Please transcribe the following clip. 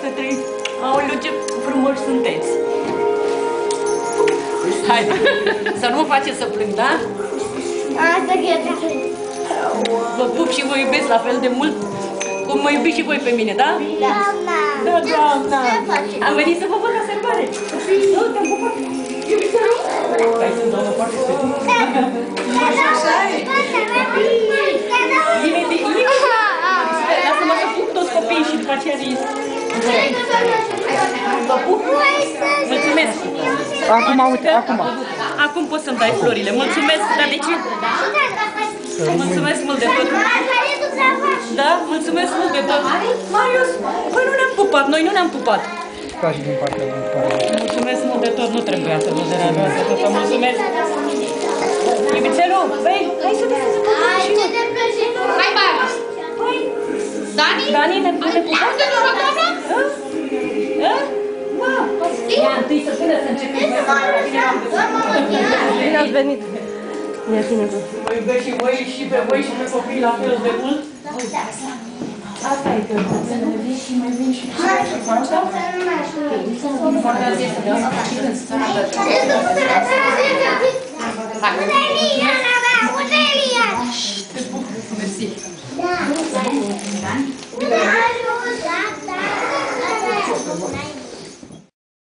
să trăiți. Aoleu, ce frumoși sunteți. Hai, să nu mă faceți să plâng, da? Asta chiar. Vă pup și vă iubesc la fel de mult cum mă iubiți și voi pe mine, da? Doamna. Da, doamna. Am venit să vă văd la sărbare. Nu, te-am pupat. Iubițelul? Hai să-mi dau o parte pe tine. Așa e. Lasă-mă să pup toți copiii și după aceea zis. Vă pup? Mulțumesc. Acum, uite, acum. Acum poți să-mi dai florile. Mulțumesc, dar de ce? Mulțumesc mult de tot. Da? Mulțumesc mult de tot. Marius, păi nu ne-am pupat, noi nu ne-am pupat. Ca și din partea lui Părere. Mulțumesc mult de tot, nu trebuia să vă deranjează tot, mulțumesc. Iubițelul, băi, hai să ne pupăm și eu. Hai, Marius. Dani? Dani, ne pupăm? Lasă de la doamna? Ia, întâi să până să începem. Bine ați venit. Ia ține cu. Mă iubesc și voi și pe voi și pe copii la fel de mult. Asta e că ne vin și mai vin și Mersi.